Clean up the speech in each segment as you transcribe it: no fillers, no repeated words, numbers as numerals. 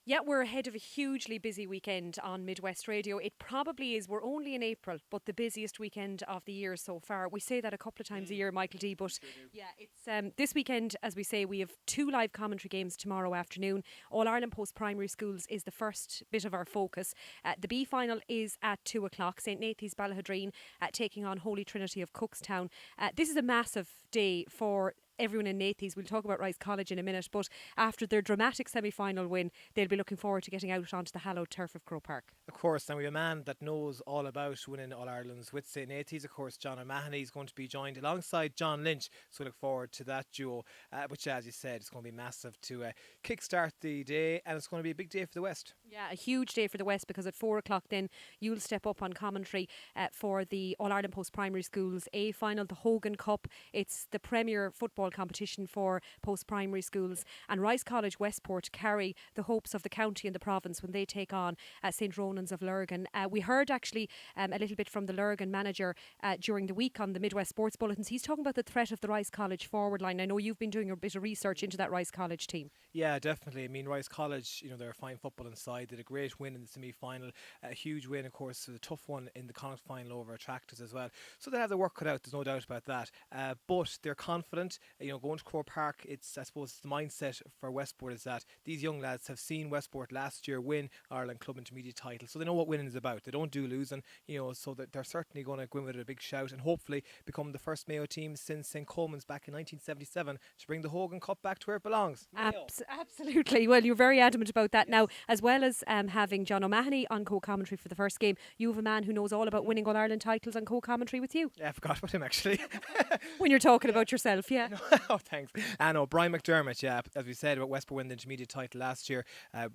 Yeah, we're ahead of a hugely busy weekend on Midwest Radio. It probably is. We're only in April, but the busiest weekend of the year so far. We say that a couple of times a year, Michael D. But yeah, it's this weekend, as we say, we have two live commentary games tomorrow afternoon. All Ireland Post Primary Schools is the first bit of our focus. The B final is at 2 o'clock. St Nathan's Ballahadreen taking on Holy Trinity of Cookstown. This is a massive day for everyone in Nathies. We'll talk about Rice College in a minute, but after their dramatic semi-final win, they'll be looking forward to getting out onto the hallowed turf of Croke Park. Of course, now we have a man that knows all about winning All-Irelands with St Nathan's. Of course, John O'Mahony is going to be joined alongside John Lynch, so we look forward to that duo, which, as you said, is going to be massive to kick-start the day, and it's going to be a big day for the West. Yeah, a huge day for the West, because at 4 o'clock then you'll step up on commentary for the All-Ireland Post Primary Schools A final, the Hogan Cup. It's the premier football competition for post primary schools, and Rice College Westport carry the hopes of the county and the province when they take on St Ronan's of Lurgan. We heard actually a little bit from the Lurgan manager during the week on the Midwest Sports Bulletins. He's talking about the threat of the Rice College forward line. I know you've been doing a bit of research into that Rice College team. Yeah, definitely. I mean, Rice College, they're a fine football inside. Did a great win in the semi-final. A huge win, of course, a tough one in the Connacht final over Attractors as well. So they have their work cut out, there's no doubt about that. But they're confident. Going to Croke Park, I suppose the mindset for Westport is that these young lads have seen Westport last year win Ireland Club Intermediate title. So they know what winning is about. They don't do losing, so that they're certainly going to go in with a big shout and hopefully become the first Mayo team since St Coleman's back in 1977 to bring the Hogan Cup back to where it belongs. Absolutely. Well, you're very adamant about that. Yes. Now, as well as having John O'Mahony on co-commentary for the first game, you have a man who knows all about winning All-Ireland titles on co-commentary with you. Yeah, I forgot about him actually. When you're talking about yourself, yeah. Oh, thanks. I know, Brian McDermott, yeah, as we said about Westport winning the intermediate title last year,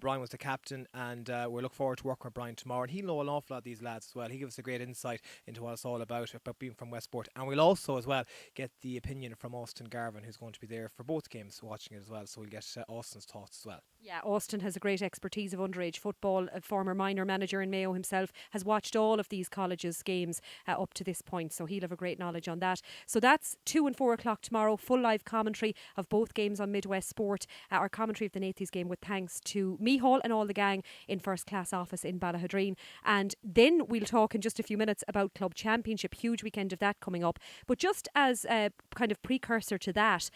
Brian was the captain, and we'll look forward to working with Brian tomorrow, and he'll know an awful lot of these lads as well. He gives us a great insight into what it's all about being from Westport, and we'll also as well get the opinion from Austin Garvin, who's going to be there for both games watching it as well, so we'll get Austin's thoughts as well. Yeah, Austin has a great expertise of underage football. A former minor manager in Mayo himself, has watched all of these colleges' games up to this point, so he'll have a great knowledge on that. So that's 2 and 4 o'clock tomorrow. Full live commentary of both games on Midwest Sport. Our commentary of the Nathies game with thanks to Mihal and all the gang in first class office in Ballahadreen. And then we'll talk in just a few minutes about Club Championship. Huge weekend of that coming up. But just as a kind of precursor to that,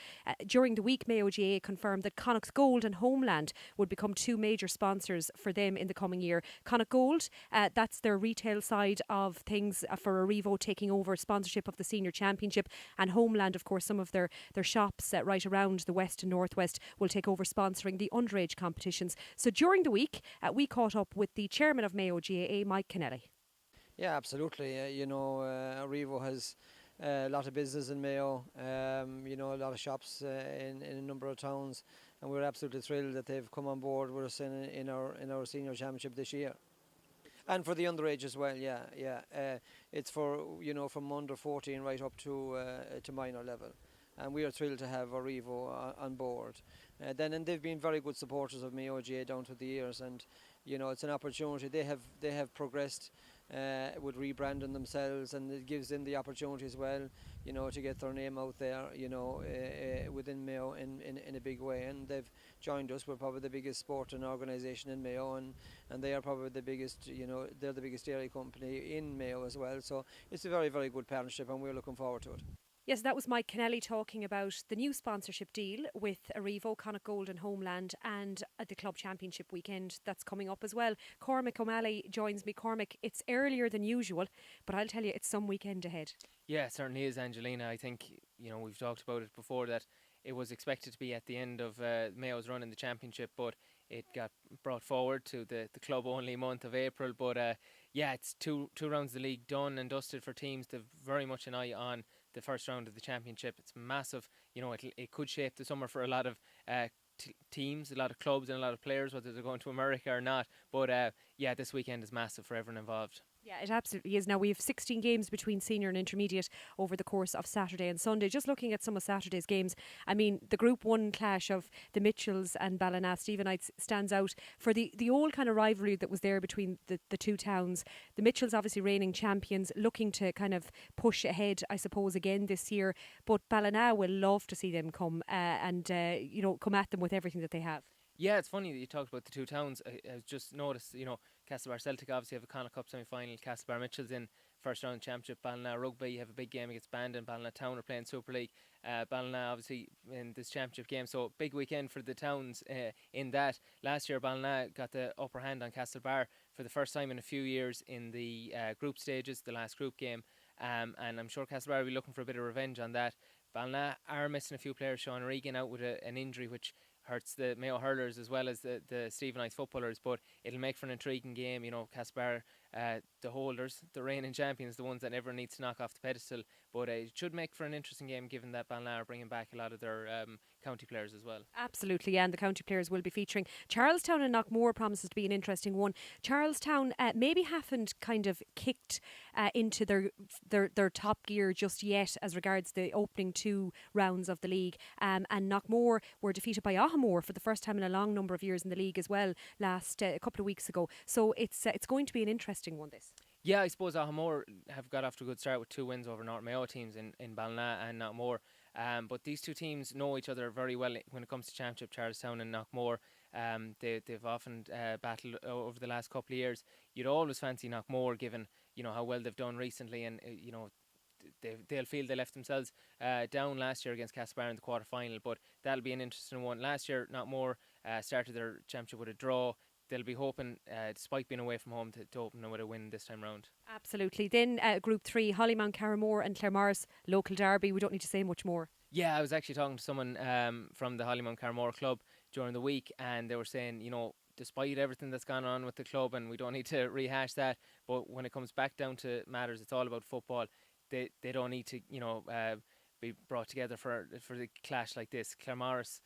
during the week Mayo GA confirmed that Connacht's Gold and Homeland would become two major sponsors for them in the coming year. Connacht Gold, that's their retail side of things for Arrivo, taking over sponsorship of the Senior Championship, and Homeland, of course, some of their shops right around the west and northwest will take over sponsoring the underage competitions. So during the week, we caught up with the chairman of Mayo GAA, Mike Kennelly. Yeah, absolutely. Arrivo has a lot of business in Mayo, a lot of shops in a number of towns, and we're absolutely thrilled that they've come on board with us in our senior championship this year. And for the underage as well, it's for from under 14 right up to minor level, and we are thrilled to have Arrivo on board. And they've been very good supporters of Mayo GA down through the years, and it's an opportunity. They have progressed with rebranding themselves, and it gives them the opportunity as well, to get their name out there, within Mayo in a big way. And they've joined us. We're probably the biggest sporting organisation in Mayo, and they are probably the biggest, they're the biggest dairy company in Mayo as well. So it's a very, very good partnership, and we're looking forward to it. Yes, that was Mike Kennelly talking about the new sponsorship deal with Arrivo, Connacht Gold and Homeland, and the Club Championship weekend that's coming up as well. Cormac O'Malley joins me. Cormac, it's earlier than usual, but I'll tell you, it's some weekend ahead. Yeah, it certainly is, Angelina. I think, we've talked about it before, that it was expected to be at the end of Mayo's run in the championship, but it got brought forward to the club-only month of April. But it's two rounds of the league done and dusted for teams. They've very much an eye on the first round of the championship. It's massive. It could shape the summer for a lot of teams, a lot of clubs and a lot of players, whether they're going to America or not. But this weekend is massive for everyone involved. Yeah, it absolutely is. Now, we have 16 games between senior and intermediate over the course of Saturday and Sunday. Just looking at some of Saturday's games, I mean, the Group 1 clash of the Mitchells and Ballina Stephenites stands out for the old kind of rivalry that was there between the two towns. The Mitchells obviously reigning champions, looking to kind of push ahead, I suppose, again this year. But Ballina will love to see them come and come at them with everything that they have. Yeah, it's funny that you talked about the two towns. I just noticed, Castlebar Celtic obviously have a Connacht Cup semi-final. Castlebar Mitchell's in first round championship. Ballina Rugby have a big game against Bandon. Ballina Town are playing Super League. Ballina obviously in this championship game. So big weekend for the towns in that. Last year Ballina got the upper hand on Castlebar for the first time in a few years in the group stages, the last group game. And I'm sure Castlebar will be looking for a bit of revenge on that. Ballina are missing a few players. Sean Regan out with an injury which hurts the Mayo hurlers as well as the Stephenites footballers, but it'll make for an intriguing game. Castlebar, the holders, the reigning champions, the ones that never needs to knock off the pedestal, but it should make for an interesting game given that Ballina are bringing back a lot of their county players as well. Absolutely, yeah, and the county players will be featuring. Charlestown and Knockmore promises to be an interesting one. Charlestown maybe haven't kind of kicked into their top gear just yet as regards the opening 2 rounds of the league, and Knockmore were defeated by Ahamore for the first time in a long number of years in the league as well last a couple of weeks ago. So it's going to be an interesting one, this. Yeah, I suppose Ahamore have got off to a good start with 2 wins over North Mayo teams in Ballina and Knockmore. But these two teams know each other very well when it comes to championship. Charlestown and Knockmore, they've often battled over the last couple of years. You'd always fancy Knockmore given how well they've done recently, and they'll feel they left themselves down last year against Castlebar in the quarter final. But that'll be an interesting one. Last year Knockmore started their championship with a draw. They'll be hoping, despite being away from home, to open with a win this time round. Absolutely. Then Group 3, Hollymount, Carramore and Claremorris, local derby. We don't need to say much more. Yeah, I was actually talking to someone from the Hollymount Carramore club during the week, and they were saying, despite everything that's gone on with the club, and we don't need to rehash that, but when it comes back down to matters, it's all about football. They don't need to, be brought together for the clash like this. Claremorris,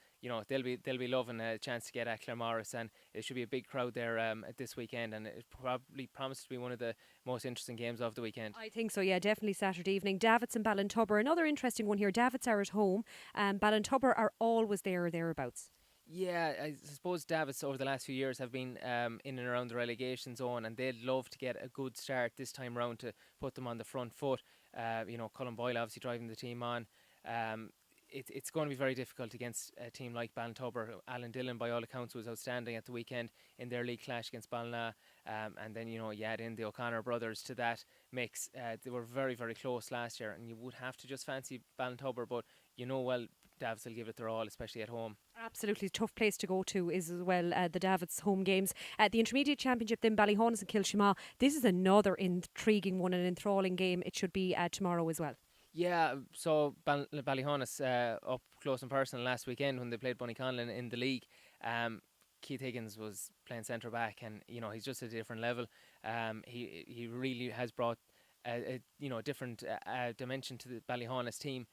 they'll be loving a chance to get at Claremorris, and it should be a big crowd there at this weekend, and it probably promises to be one of the most interesting games of the weekend. I think so, yeah, definitely Saturday evening. Davits and Ballintubber, another interesting one here. Davits are at home, Ballintubber are always there or thereabouts. Yeah, I suppose Davos over the last few years have been in and around the relegation zone, and they'd love to get a good start this time round to put them on the front foot. Colin Boyle obviously driving the team on. It's going to be very difficult against a team like Ballintubber. Alan Dillon, by all accounts, was outstanding at the weekend in their league clash against Ballina. And then, you add in the O'Connor brothers to that mix. They were very, very close last year, and you would have to just fancy Ballintubber, but Davos will give it their all, especially at home. Absolutely tough place to go to is as well the Davits home games. The Intermediate Championship, then Ballyhonus and Kilshima. This is another intriguing one, an enthralling game. It should be tomorrow as well. Yeah, so Ballyhonus up close and personal last weekend when they played Bunnyconlin in the league. Keith Higgins was playing centre back, and he's just a different level. He really has brought a different dimension to the Ballyhonus team.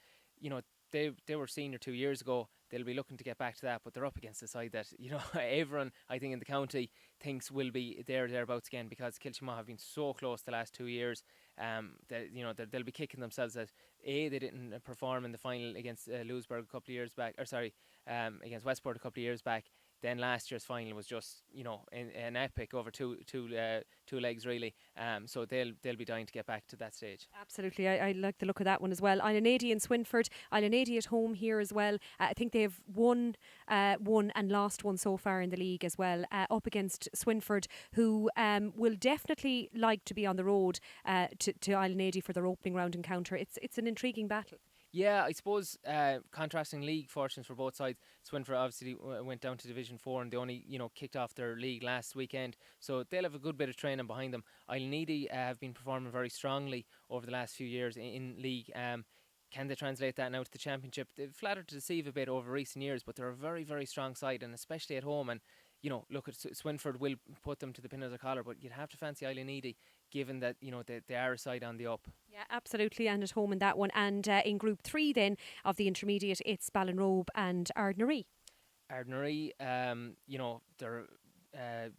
They were senior 2 years ago. They'll be looking to get back to that, but they're up against a side that everyone I think in the county thinks will be thereabouts again, because Kilshima have been so close the last 2 years. That they'll be kicking themselves that they didn't perform in the final against Lewisburg a couple of years back, against Westport a couple of years back. Then last year's final was just an epic over two legs really. So they'll be dying to get back to that stage. Absolutely, I like the look of that one as well. Islandady and Swinford. Islandady at home here as well. I think they've won and lost one so far in the league as well. Up against Swinford, who will definitely like to be on the road to Islandady for their opening round encounter. It's an intriguing battle. Yeah, I suppose contrasting league fortunes for both sides. Swinford obviously went down to Division 4, and they only kicked off their league last weekend, so they'll have a good bit of training behind them. Islandady have been performing very strongly over the last few years in league. Can they translate that now to the championship? They've flattered to deceive a bit over recent years, but they're a very, very strong side, and especially at home. And look at Swinford will put them to the pin of the collar, but you'd have to fancy Islandady, given that they are a side on the up. Yeah, absolutely, and at home in that one. And in Group 3 then of the Intermediate, it's Ballinrobe and Ardnaree. Ardnaree, they're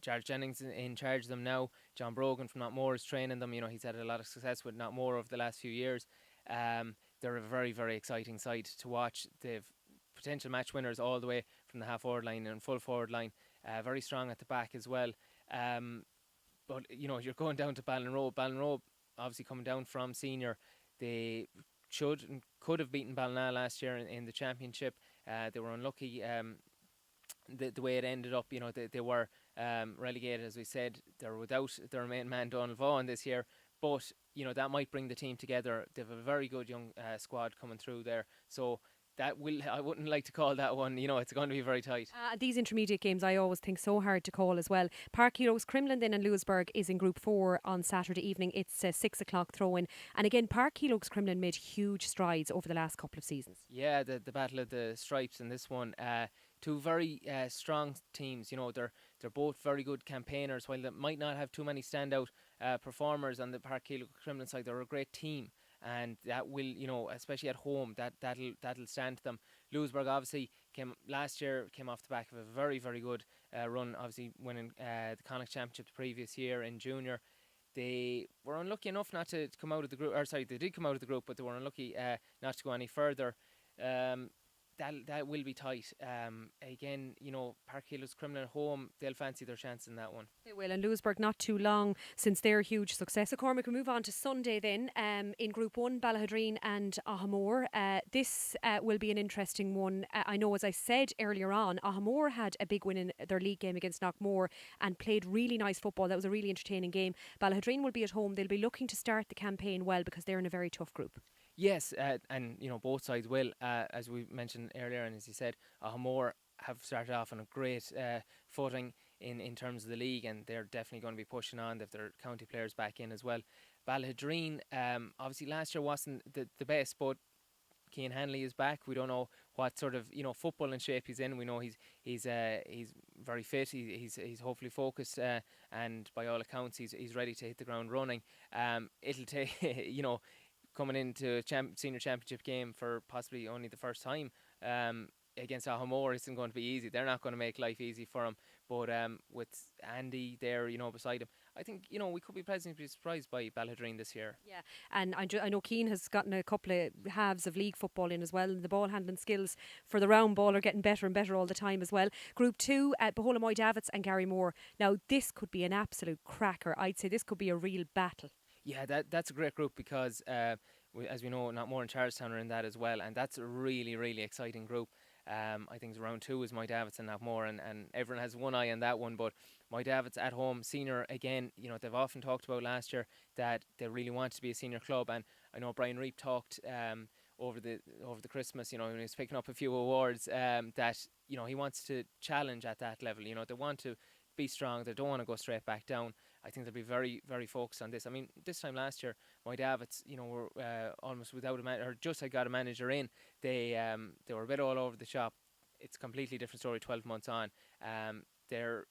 George Jennings in charge of them now. John Brogan from Knockmore is training them. He's had a lot of success with Knockmore over the last few years. They're a very, very exciting side to watch. They've potential match winners all the way from the half-forward line and full forward line. Very strong at the back as well. But you're going down to Ballinrobe. Ballinrobe obviously coming down from senior. They should and could have beaten Ballina last year in the championship. They were unlucky the way it ended up. They were relegated, as we said. They're without their main man Donald Vaughan this year, but that might bring the team together. They have a very good young squad coming through there, so I wouldn't like to call that one. It's going to be very tight. These intermediate games I always think so hard to call as well. Park Heroes Crimlin then and Lewisburg is in Group 4 on Saturday evening. It's a 6 o'clock throw-in. And again, Park Heroes Crimlin made huge strides over the last couple of seasons. Yeah, the Battle of the Stripes in this one. Two very strong teams. They're both very good campaigners. While they might not have too many standout performers on the Park Heroes Crimlin side, they're a great team. And that will, especially at home, that'll stand to them. Lewisburg obviously came off the back of a very, very good run, obviously winning the Connacht Championship the previous year in junior. They were unlucky enough not to come out of the group, they did come out of the group, but they were unlucky not to go any further. That will be tight. Again, Park Heroes Crimlin at home, they'll fancy their chance in that one. They will, and Lewisburg not too long since their huge success. So Cormac, we move on to Sunday then. In Group 1, Ballahadreen and Ahamore. This will be an interesting one. I know, as I said earlier on, Ahamore had a big win in their league game against Knockmore and played really nice football. That was a really entertaining game. Ballahadreen will be at home. They'll be looking to start the campaign well because they're in a very tough group. Yes, and both sides will, as we mentioned earlier, and as you said, Ahamore have started off on a great footing in terms of the league, and they're definitely going to be pushing on. They've their county players back in as well. Ballahadreen, obviously last year wasn't the best, but Cian Hanley is back. We don't know what sort of footballing shape he's in. We know he's very fit. He's hopefully focused, and by all accounts he's ready to hit the ground running. It'll take coming into a senior championship game for possibly only the first time against Ahamore isn't going to be easy. They're not going to make life easy for him. But with Andy there, beside him, I think, we could be pleasantly surprised by Ballahadreen this year. Yeah, and I know Keane has gotten a couple of halves of league football in as well, and the ball handling skills for the round ball are getting better and better all the time as well. Group 2, Baholamoy Davits and Gary Moore. Now, this could be an absolute cracker. I'd say this could be a real battle. Yeah, that's a great group because, as we know, Knockmore and Charlestown are in that as well, and that's a really, really exciting group. I think round 2 is Moy Davits and Knockmore, and everyone has one eye on that one. But Moy Davits at home, senior again. They've often talked about last year that they really want to be a senior club, and I know Brian Reap talked over the Christmas, when he was picking up a few awards, that he wants to challenge at that level. They want to be strong. They don't want to go straight back down. I think they'll be very, very focused on this. I mean, this time last year, Moy Davits, were almost without or just had got a manager in. They were a bit all over the shop. It's a completely different story 12 months on. They're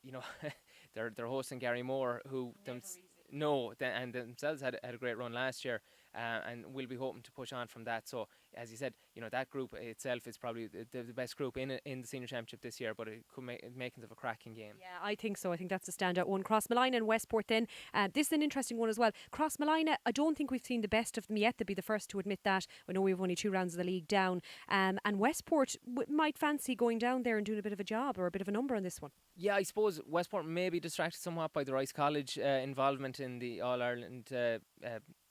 they're hosting Gary Moore, who and themselves had a great run last year, and we'll be hoping to push on from that. So, as you said, that group itself is probably the best group in the senior championship this year, but it could make it a cracking game. Yeah, I think so. I think that's a standout one. Crossmolina and Westport then. This is an interesting one as well. Crossmolina, I don't think we've seen the best of them yet. They'll be the first to admit that. I know we've only 2 rounds of the league down. And Westport might fancy going down there and doing a bit of a job or a bit of a number on this one. Yeah, I suppose Westport may be distracted somewhat by the Rice College involvement in the All-Ireland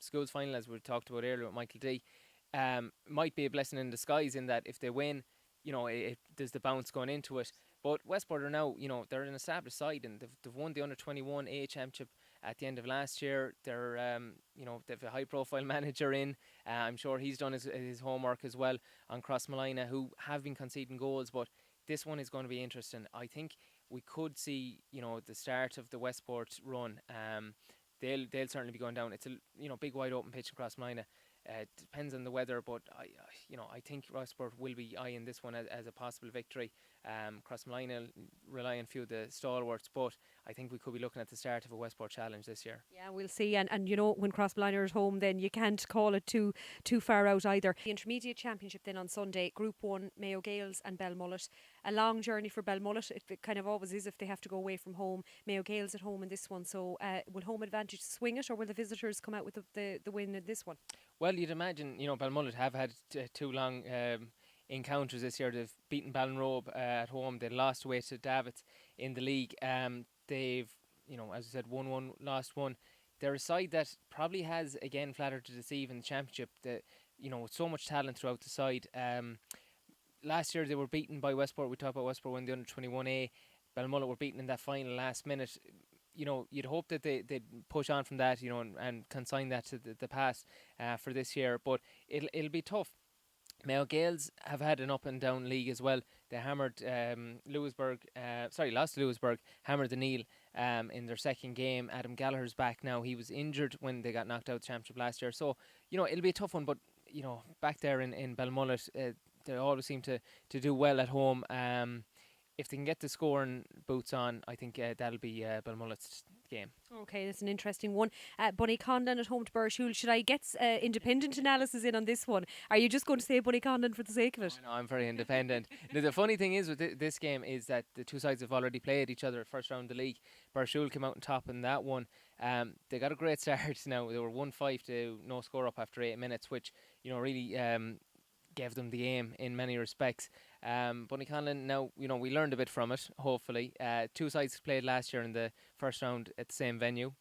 schools final, as we talked about earlier with Michael D. Might be a blessing in disguise in that if they win, there's the bounce going into it. But Westport are now, they're an established side, and they've won the Under-21 A Championship at the end of last year. They're, they've a high-profile manager in. I'm sure he's done his homework as well on Crossmolina, who have been conceding goals, but this one is going to be interesting. I think we could see, the start of the Westport run. They'll certainly be going down. It's a big wide open pitch across Crossmolina. It depends on the weather, but I think Westport will be eyeing this one as a possible victory. Crossmolina rely on a few of the stalwarts, but I think we could be looking at the start of a Westport challenge this year. Yeah, we'll see. And when Crossmolina are at home, then you can't call it too far out either. The Intermediate Championship then on Sunday, Group 1, Mayo Gales and Belmullet. A long journey for Belmullet. It kind of always is if they have to go away from home. Mayo Gales at home in this one. So will home advantage swing it, or will the visitors come out with the win in this one? Well, you'd imagine, Belmullet have had 2 long encounters this year. They've beaten Ballinrobe at home. They lost away to Davits in the league. They've, as I said, won 1, lost 1. They're a side that probably has, again, flattered to deceive in the championship. With so much talent throughout the side. last year they were beaten by Westport. We talked about Westport winning the under-21A. Balmullet were beaten in that final last minute. You'd hope that they'd push on from that, and consign that to the past for this year. But it'll be tough. Mayo Gales have had an up and down league as well. They hammered lost to Lewisburg, hammered the Neil in their second game. Adam Gallagher's back now. He was injured when they got knocked out of the championship last year. So, it'll be a tough one. But, back there in Balmullet, they always seem to do well at home. If they can get the scoring boots on, I think that'll be Balmullet's game. Okay, that's an interesting one. Bunnyconlon at home to Burshul. Should I get independent analysis in on this one? Are you just going to say Bunnyconlon for the sake of it? No, I'm very independent. Now, the funny thing is with this game is that the two sides have already played each other first round of the league. Burshul came out on top in that one. They got a great start now. They were 1-5 to no score up after 8 minutes, which really gave them the aim in many respects. Bunnyconlon, now, we learned a bit from it, hopefully. Two sides played last year in the first round at the same venue.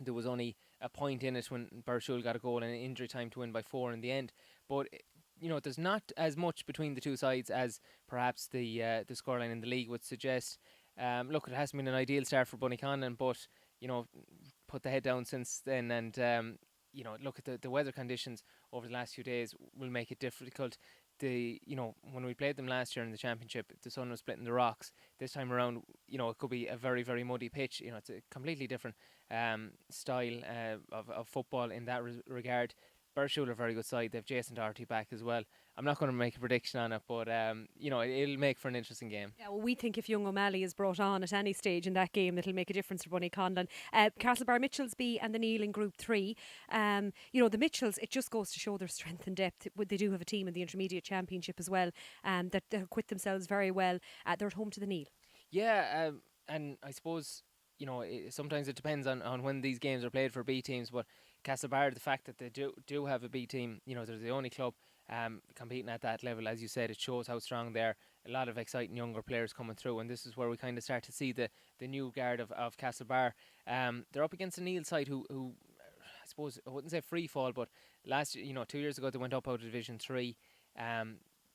There was only a point in it when Burshul got a goal and injury time to win by 4 in the end. But, there's not as much between the two sides as perhaps the scoreline in the league would suggest. Look, it hasn't been an ideal start for Bunnyconlon, but, put the head down since then, and look at the weather conditions over the last few days will make it difficult. When we played them last year in the championship, the sun was splitting the rocks. This time around, it could be a very, very muddy pitch. It's a completely different style of football in that regard. Burshul are a very good side. They have Jason Doherty back as well. I'm not going to make a prediction on it, but it'll make for an interesting game. Yeah, well, we think if Young O'Malley is brought on at any stage in that game, it'll make a difference for Bunnyconlon. Castlebar Mitchells and the Neil in Group 3. The Mitchells, it just goes to show their strength and depth. They do have a team in the Intermediate Championship as well, that they acquit themselves very well. They're at home to the Neil. Yeah, and I suppose sometimes it depends on when these games are played for B teams, but Castlebar, the fact that they do have a B team, they're the only club competing at that level. As you said, it shows how strong they are. A lot of exciting younger players coming through, and this is where we kind of start to see the new guard of Castlebar. They're up against a Neil side who I suppose I wouldn't say free fall, but last 2 years ago they went up out of Division 3.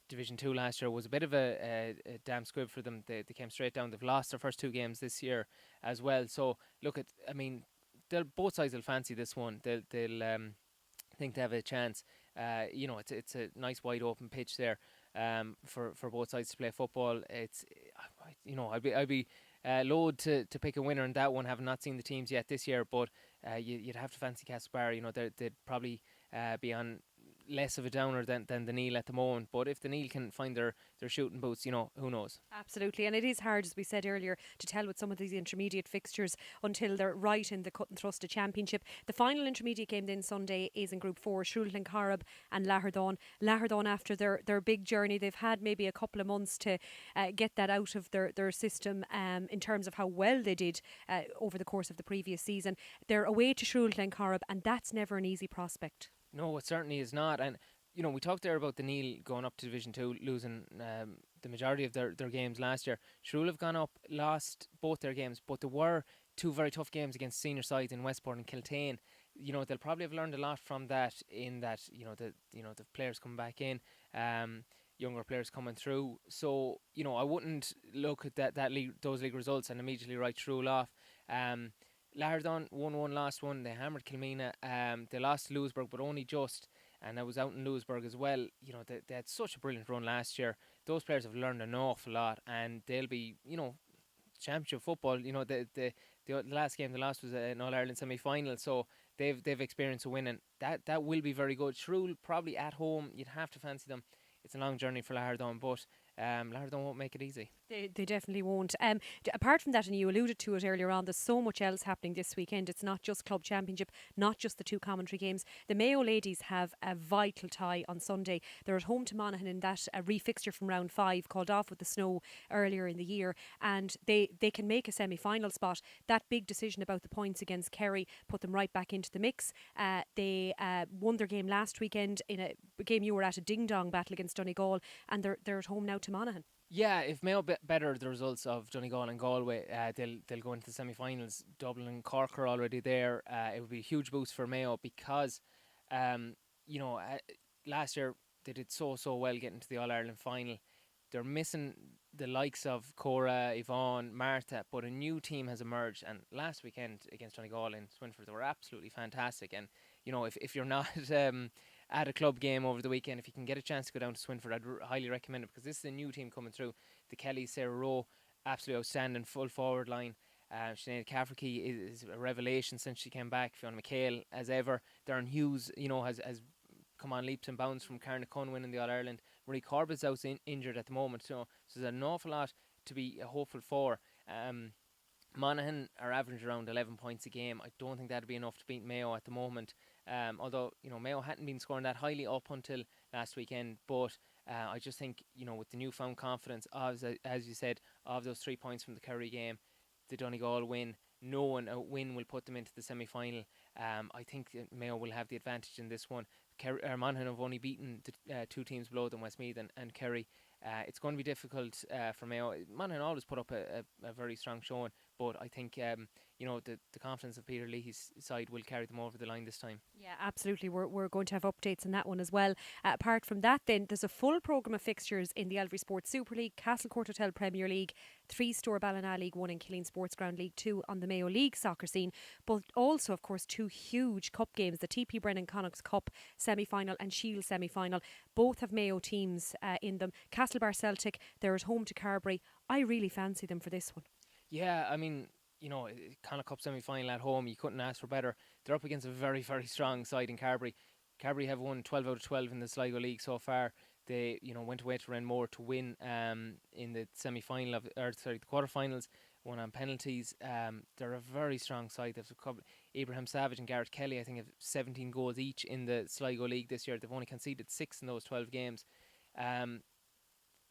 Division 2 last year was a bit of a damn squib for them. They came straight down. They've lost their first 2 games this year as well. So look, both sides will fancy this one. They'll think they have a chance. It's a nice wide open pitch there for both sides to play football. It's I'd be loath to pick a winner in that one, having not seen the teams yet this year. But you'd have to fancy Castlebar. They'd probably be on less of a downer than the Neil at the moment, but if the Neil can find their shooting boots, who knows. Absolutely, and it is hard, as we said earlier, to tell with some of these intermediate fixtures until they're right in the cut and thrust of championship. The final intermediate game then Sunday is in Group 4, Shrewland Carib and Laherdon. Laherdon, after their big journey, they've had maybe a couple of months to get that out of their system in terms of how well they did over the course of the previous season. They're away to Shrewland Carib, and that's never an easy prospect. No, it certainly is not. And, we talked there about the Neil going up to Division 2, losing the majority of their games last year. Shrewell have gone up, lost both their games, but there were 2 very tough games against senior sides in Westport and Kiltane. They'll probably have learned a lot from that, in that, the players coming back in, younger players coming through. So, I wouldn't look at those league results and immediately write Shrewell off. Laherdon 1-1 last one. They hammered Kilmina. They lost to Lewisburg, but only just. And I was out in Lewisburg as well. They had such a brilliant run last year. Those players have learned an awful lot, and they'll be, championship football. The last game they lost was an All Ireland semi-final, so they've experienced a winning. That will be very good. Shrewell probably at home. You'd have to fancy them. It's a long journey for Laherdon, but Laherdon won't make it easy. They definitely won't. Apart from that, and you alluded to it earlier on, there's so much else happening this weekend. It's not just Club Championship, not just the 2 commentary games. The Mayo ladies have a vital tie on Sunday. They're at home to Monaghan in that refixture from round 5, called off with the snow earlier in the year, and they can make a semi-final spot. That big decision about the points against Kerry put them right back into the mix. They won their game last weekend in a game you were at, a ding-dong battle against Donegal, and they're at home now to Monaghan. Yeah, if Mayo better the results of Donegal and Galway, they'll go into the semi-finals. Dublin and Cork are already there. It would be a huge boost for Mayo because, last year they did so well getting to the All-Ireland final. they're missing the likes of Cora, Yvonne, Martha, but a new team has emerged. And last weekend against Donegal in Swinford, they were absolutely fantastic. And if you're not at a club game over the weekend, if you can get a chance to go down to Swinford, I'd highly recommend it, because this is a new team coming through. The Kelly, Sarah Rowe, absolutely outstanding full forward line. Sinead Cafferty is a revelation since she came back. Fiona McHale, as ever. Darren Hughes, has come on leaps and bounds from Carnacon winning the All-Ireland. Marie Corbett's out injured at the moment, so there's an awful lot to be hopeful for. Monaghan are averaging around 11 points a game. I don't think that'd be enough to beat Mayo at the moment. Although Mayo hadn't been scoring that highly up until last weekend, but I just think with the newfound confidence, as you said, of those 3 points from the Kerry game, the Donegal win, knowing a win will put them into the semi-final. I think that Mayo will have the advantage in this one. Monaghan have only beaten the 2 teams below them, Westmeath and Kerry. It's going to be difficult for Mayo. Monaghan always put up a very strong showing, but I think the confidence of Peter Leahy's side will carry them over the line this time. Yeah, absolutely. We're going to have updates on that one as well. Apart from that, then, there's a full programme of fixtures in the Elvery Sports Super League, Castle Court Hotel Premier League, 3-Store Ballina League 1 and Killeen Sports Ground League 2 on the Mayo League soccer scene, but also, of course, 2 huge cup games, the TP Brennan Connacht Cup semi-final and Shield semi-final. Both have Mayo teams in them. Castlebar Celtic, they're at home to Carbery. I really fancy them for this one. Yeah, I mean, Connacht Cup semi-final at home, you couldn't ask for better. They're up against a very, very strong side in Carbery. Carbery have won 12 out of 12 in the Sligo League so far. They, went away to Renmore to win in the semi-final the quarterfinals, won on penalties. They're a very strong side. They've Abraham Savage and Garrett Kelly, I think, have 17 goals each in the Sligo League this year. They've only conceded 6 in those 12 games.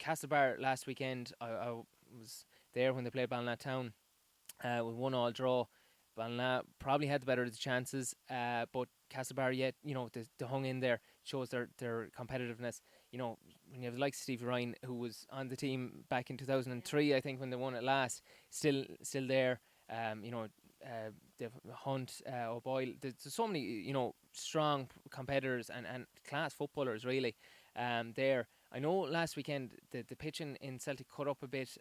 Castlebar last weekend, I was there when they played Ballinatown. With 1-1 draw. Ballina probably had the better of the chances, but Castlebar yet, they hung in there, shows their competitiveness. When you have the likes of Stevie Ryan, who was on the team back in 2003, I think, when they won it last, still there. They've Hunt, O'Boyle. There's so many, strong competitors and class footballers really there. I know last weekend the pitch in Celtic cut up a bit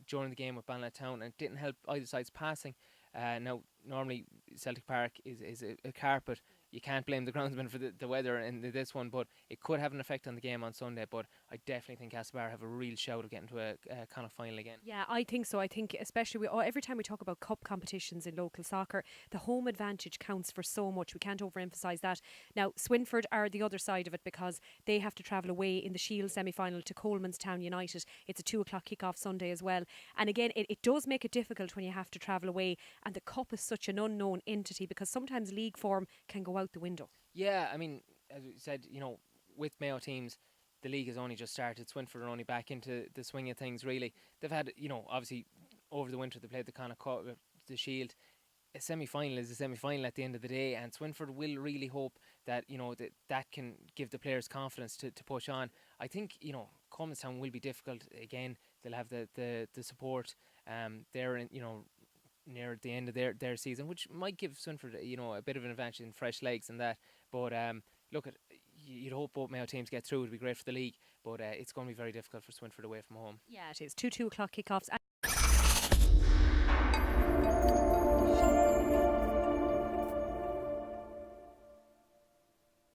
during the game with Ballinatown, and it didn't help either side's passing. Now, normally Celtic Park is a carpet. You can't blame the groundsman for the weather in this one, but it could have an effect on the game on Sunday. But I definitely think Castlebar have a real shout of getting to a Connacht final again. Yeah, I think so. I think especially every time we talk about cup competitions in local soccer, the home advantage counts for so much. We can't overemphasise that. Now, Swinford are the other side of it, because they have to travel away in the Shield semi-final to Colemanstown United. It's a 2:00 kick-off Sunday as well. And again, it does make it difficult when you have to travel away, and the cup is such an unknown entity, because sometimes league form can go out the window. Yeah, I mean, as we said, with Mayo teams, the league has only just started. Swinford are only back into the swing of things, really. They've had, obviously, over the winter, they played the Connacht Cup, the Shield. A semi-final is a semi-final at the end of the day, and Swinford will really hope that, that can give the players confidence to push on. I think, Colemanstown will be difficult. Again, they'll have the support. They're in, near the end of their season, which might give Swinford, a bit of an advantage in fresh legs and that. But you'd hope both Mayo teams get through. It'd be great for the league, but it's going to be very difficult for Swinford away from home. Yeah, it is. 2:00 kick-offs.